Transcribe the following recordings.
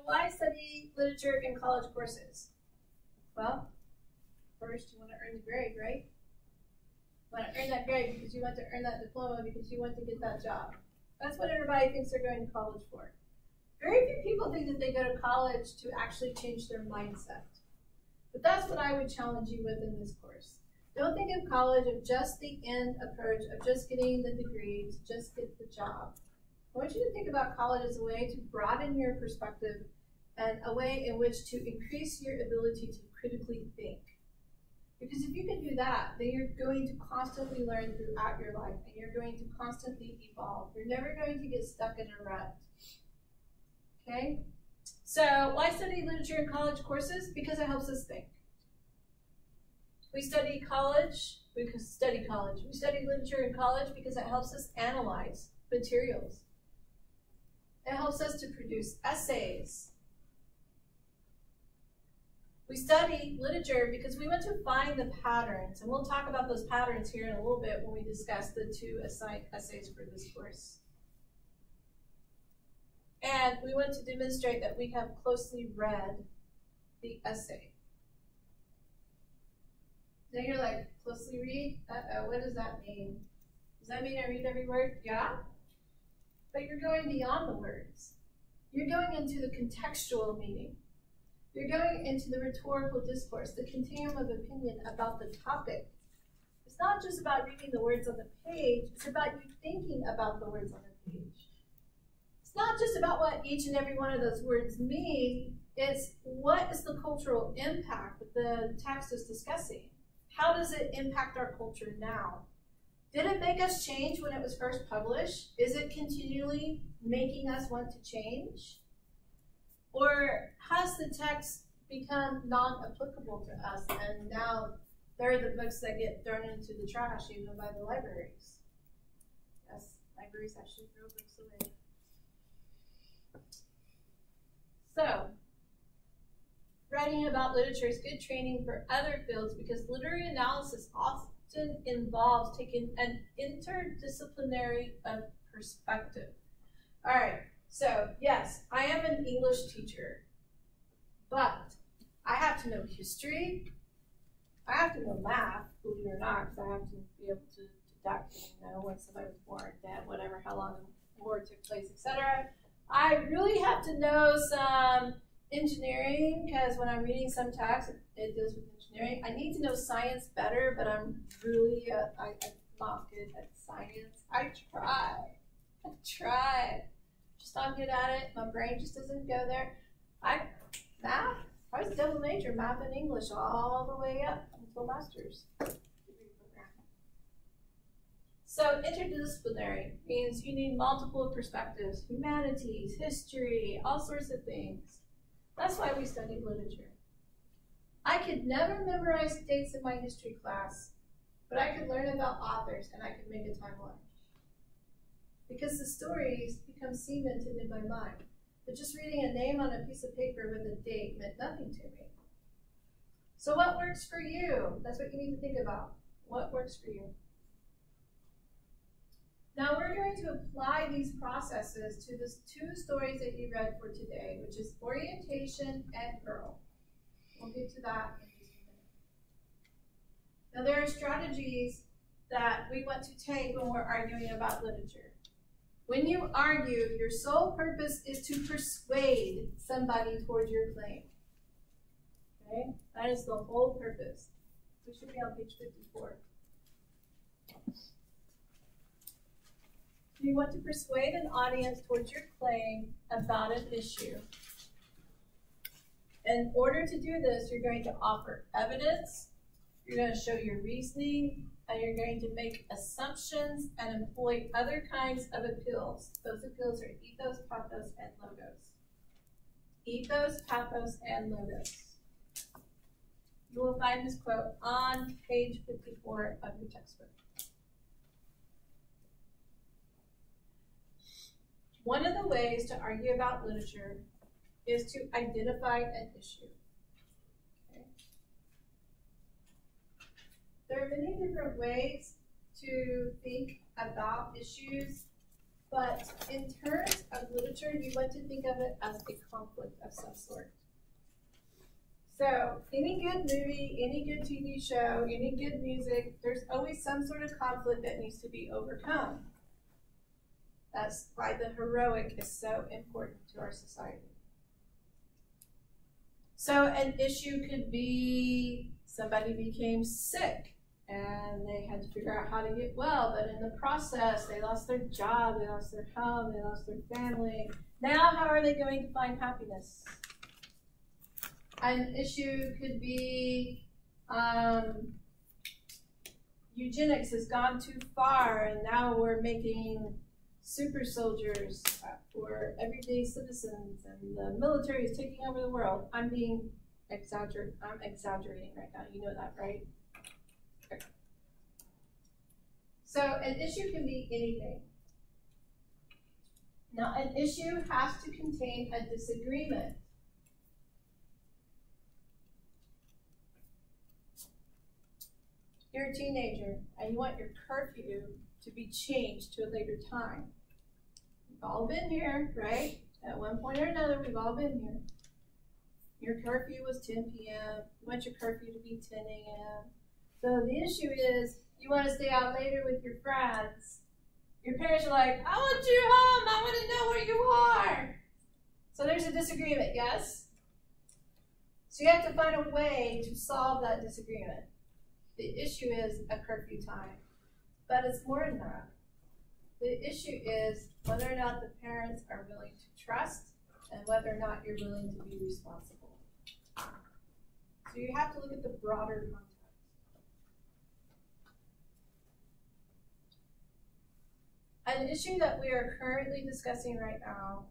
why study literature in college courses? Well, first you want to earn the grade, right? You want to earn that grade because you want to earn that diploma because you want to get that job. That's what everybody thinks they're going to college for. Very few people think that they go to college to actually change their mindset. But that's what I would challenge you with in this course. Don't think of college as just the end approach of just getting the degree to just get the job. I want you to think about college as a way to broaden your perspective and a way in which to increase your ability to critically think. Because if you can do that, then you're going to constantly learn throughout your life and you're going to constantly evolve. You're never going to get stuck in a rut. Okay? So why study literature in college courses? Because it helps us think. We study college. We study literature in college because it helps us analyze materials. It helps us to produce essays. We study literature because we want to find the patterns, and we'll talk about those patterns here in a little bit when we discuss the 2 assigned essays for this course. And we want to demonstrate that we have closely read the essay. Now you're like, closely read? What does that mean? Does that mean I read every word? Yeah. But you're going beyond the words. You're going into the contextual meaning. You're going into the rhetorical discourse, the continuum of opinion about the topic. It's not just about reading the words on the page, it's about you thinking about the words on the page. It's not just about what each and every one of those words mean, it's what is the cultural impact that the text is discussing? How does it impact our culture now? Did it make us change when it was first published? Is it continually making us want to change? Or has the text become non-applicable to us and now they're the books that get thrown into the trash even by the libraries? Yes, libraries actually throw books away. So, writing about literature is good training for other fields because literary analysis often involves taking an interdisciplinary perspective. All right, so yes, I am an English teacher, but I have to know history, I have to know math, believe it or not, because I have to be able to deduct, when somebody was born, dead, whatever, how long the war took place, etc. I really have to know some engineering, because when I'm reading some text, it deals with engineering. I need to know science better, but I'm really, I'm not good at science. I try. Just not good at it. My brain just doesn't go there. Math, I was a double major, math and English, all the way up until master's degree program. So interdisciplinary means you need multiple perspectives, humanities, history, all sorts of things. That's why we study literature. I could never memorize dates in my history class, but I could learn about authors and I could make a timeline. Because the stories become cemented in my mind. But just reading a name on a piece of paper with a date meant nothing to me. So what works for you? That's what you need to think about. What works for you? Now we're going to apply these processes to the 2 stories that you read for today, which is orientation and girl. We'll get to that in just a minute. Now there are strategies that we want to take when we're arguing about literature. When you argue, your sole purpose is to persuade somebody toward your claim. Okay? That is the whole purpose. We should be on page 54. You want to persuade an audience towards your claim about an issue. In order to do this, you're going to offer evidence, you're going to show your reasoning, and you're going to make assumptions and employ other kinds of appeals. Those appeals are ethos, pathos, and logos. Ethos, pathos, and logos. You will find this quote on page 54 of your textbook. One of the ways to argue about literature is to identify an issue. Okay. There are many different ways to think about issues, But in terms of literature, you want to think of it as a conflict of some sort. So any good movie, any good TV show, any good music, there's always some sort of conflict that needs to be overcome. That's why the heroic is so important to our society. So an issue could be somebody became sick and they had to figure out how to get well, but in the process, they lost their job, they lost their home, they lost their family. Now, how are they going to find happiness? An issue could be eugenics has gone too far, and now we're making super soldiers for everyday citizens, and the military is taking over the world. I'm exaggerating right now. You know that, right? Okay. So an issue can be anything. Now, an issue has to contain a disagreement. You're a teenager, and you want your curfew to be changed to a later time. We've all been here, right? At one point or another, we've all been here. Your curfew was 10 p.m. You want your curfew to be 10 a.m. So the issue is, you want to stay out later with your friends. Your parents are like, I want you home. I want to know where you are. So there's a disagreement, yes? So you have to find a way to solve that disagreement. The issue is a curfew time, but it's more than that. The issue is whether or not the parents are willing to trust and whether or not you're willing to be responsible. So you have to look at the broader context. An issue that we are currently discussing right now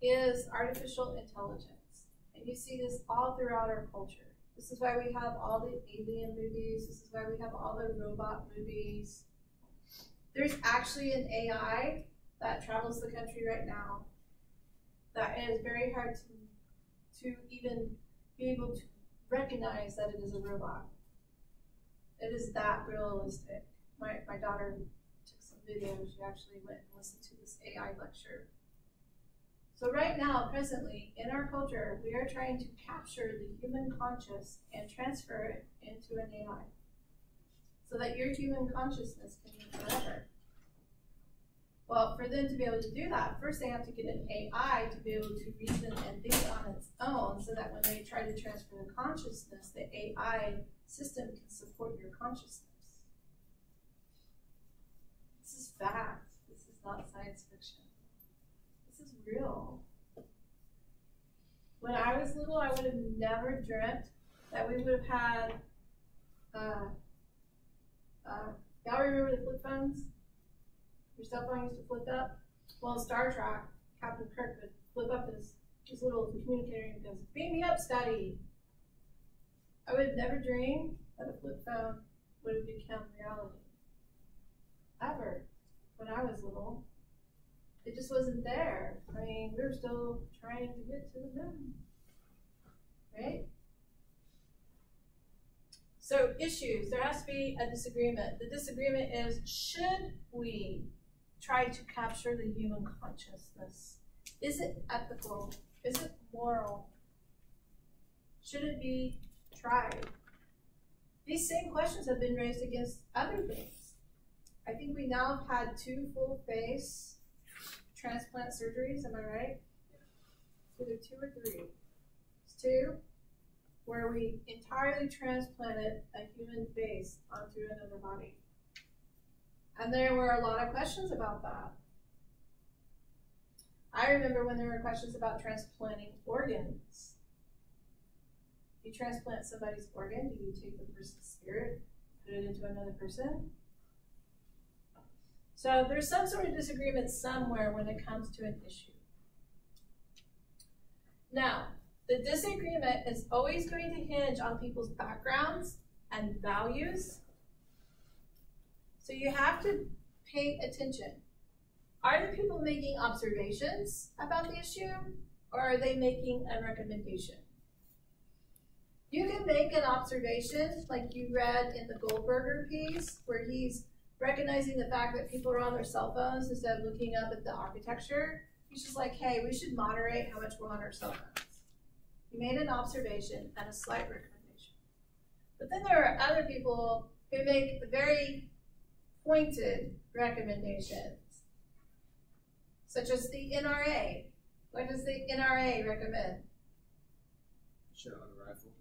is artificial intelligence. And you see this all throughout our culture. This is why we have all the alien movies. This is why we have all the robot movies. There's actually an AI that travels the country right now that is very hard to even be able to recognize that it is a robot. It is that realistic. My daughter took some videos. She actually went and listened to this AI lecture. So right now, presently, in our culture, we are trying to capture the human conscious and transfer it into an AI so that your human consciousness can live forever. Well, for them to be able to do that, first they have to get an AI to be able to reason and think on its own so that when they try to transfer the consciousness, the AI system can support your consciousness. This is fact. This is not science fiction. This is real. When I was little, I would have never dreamt that we would have had, y'all remember the flip phones? Your cell phone used to flip up? Well, in Star Trek, Captain Kirk would flip up his little communicator and goes, beam me up, Scotty. I would have never dreamed that a flip phone would have become reality. Ever. When I was little. It just wasn't there. I mean, we were still trying to get to the moon, right? So issues, there has to be a disagreement. The disagreement is, should we try to capture the human consciousness? Is it ethical? Is it moral? Should it be tried? These same questions have been raised against other things. I think we now have had 2 full face transplant surgeries, am I right? Either 2 or 3. It's 2, where we entirely transplanted a human face onto another body. And there were a lot of questions about that. I remember when there were questions about transplanting organs. If you transplant somebody's organ, do you take the person's spirit, put it into another person? So there's some sort of disagreement somewhere when it comes to an issue. Now, the disagreement is always going to hinge on people's backgrounds and values. So you have to pay attention. Are the people making observations about the issue, or are they making a recommendation? You can make an observation like you read in the Goldberger piece, where he's recognizing the fact that people are on their cell phones instead of looking up at the architecture. He's just like, hey, we should moderate how much we're on our cell phones. He made an observation and a slight recommendation. But then there are other people who make the very pointed recommendations, such as the NRA. What does the NRA recommend? You should own a rifle.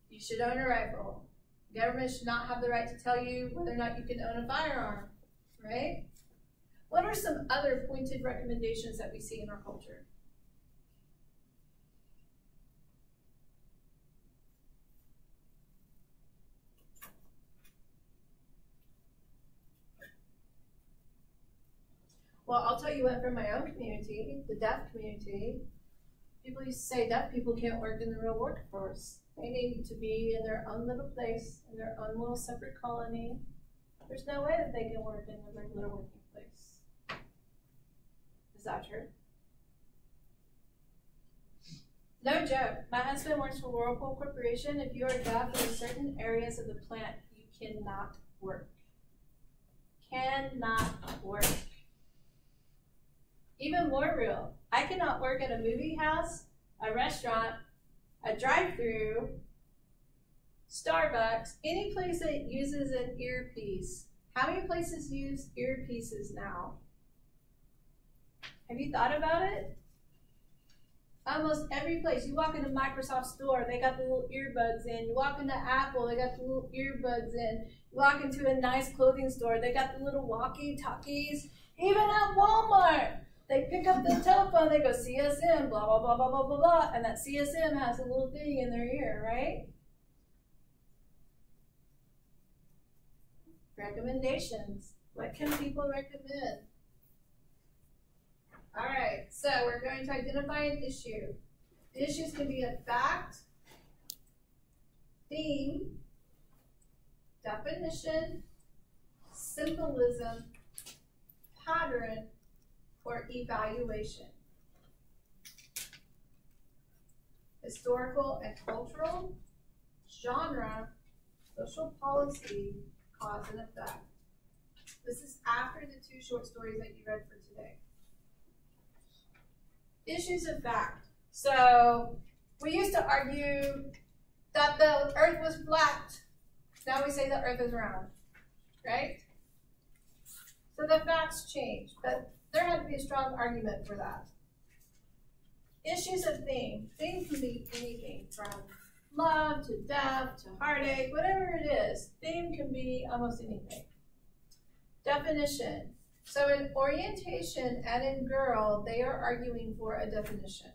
You should own a rifle. The government should not have the right to tell you whether or not you can own a firearm, right? What are some other pointed recommendations that we see in our culture? Well, I'll tell you what, from my own community, the deaf community, people used to say deaf people can't work in the real workforce. They need to be in their own little place, in their own little separate colony. There's no way that they can work in a regular working place. Is that true? No joke. My husband works for Whirlpool Corporation. If you are deaf in certain areas of the plant, you cannot work. Cannot work. Even more real, I cannot work at a movie house, a restaurant, a drive-through, Starbucks, any place that uses an earpiece. How many places use earpieces now? Have you thought about it? Almost every place. You walk into Microsoft store, they got the little earbuds in. You walk into Apple, they got the little earbuds in. You walk into a nice clothing store, they got the little walkie-talkies. Even at Walmart, they pick up the telephone, they go CSM, blah, blah, blah, blah, blah, blah, blah, and that CSM has a little thing in their ear, right? Recommendations. What can people recommend? All right, so we're going to identify an issue. The issues can be a fact, theme, definition, symbolism, pattern, or evaluation. Historical and cultural, genre, social policy, cause and effect. This is after the two short stories that you read for today. Issues of fact. So we used to argue that the earth was flat. Now we say the earth is round, right? So the facts change, but there had to be a strong argument for that. Issues of theme. Theme can be anything from love to death to heartache, whatever it is. Theme can be almost anything. Definition. So in orientation and in girl, they are arguing for a definition.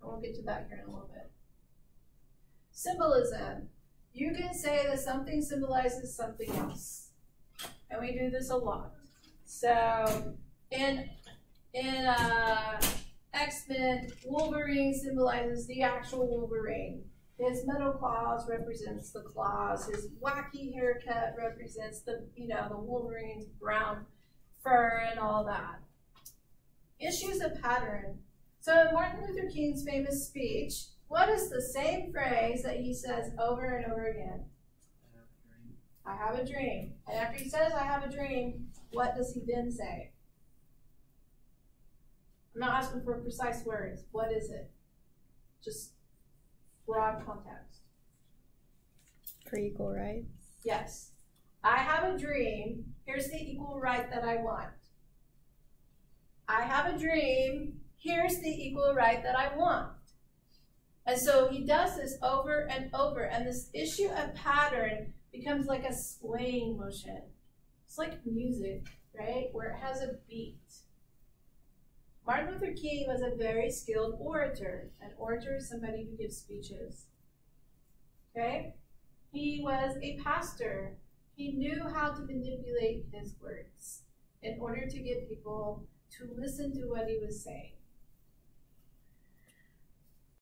And we'll get to that here in a little bit. Symbolism. You can say that something symbolizes something else. And we do this a lot. So in X-Men, Wolverine symbolizes the actual Wolverine. His metal claws represents the claws. His wacky haircut represents the Wolverine's brown fur and all that. Issues of pattern. So in Martin Luther King's famous speech, what is the same phrase that he says over and over again? I have a dream. And after he says, I have a dream, what does he then say? I'm not asking for precise words. What is it? Just broad context. For equal rights? Yes. I have a dream. Here's the equal right that I want. I have a dream. Here's the equal right that I want. And so he does this over and over. And this issue of pattern becomes like a swaying motion. It's like music, right? Where it has a beat. Martin Luther King was a very skilled orator. An orator is somebody who gives speeches. Okay? He was a pastor. He knew how to manipulate his words in order to get people to listen to what he was saying.